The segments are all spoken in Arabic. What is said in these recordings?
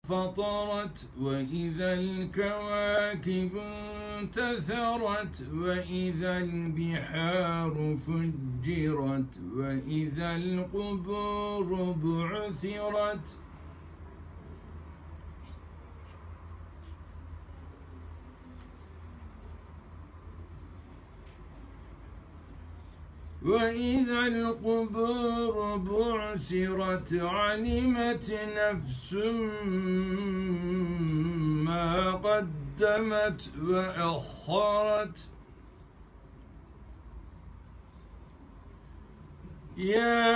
فطرت وإذا الكواكب انتثرت وإذا البحار فجرت وإذا القبور بعثرت وإذا القبور بعثرت علمت نفس ما قدمت وأخرت يا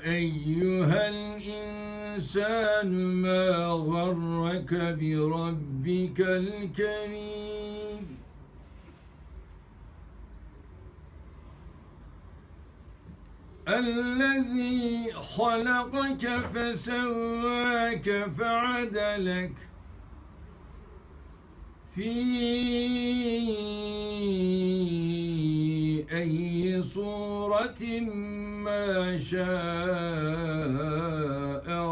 أيها الإنسان ما غرك بربك الكريم الذي خلقك فسواك فعدلك في أي صورة ما شاء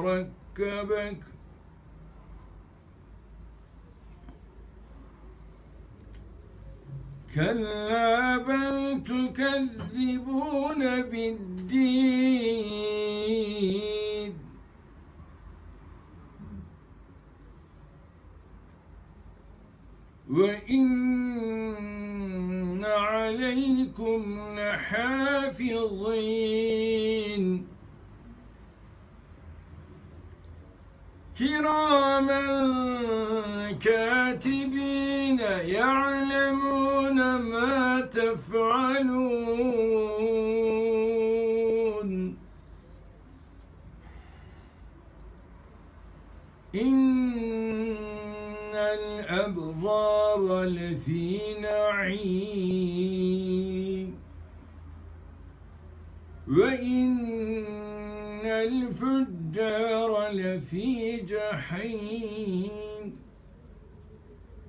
ركبك كلا بل تكذبون بالدين وإن عليكم لحافظين كراما كاتبين يعلمون ما تفعلون إن الأبرار لفي نعيم وإن الفجار لفي جحيم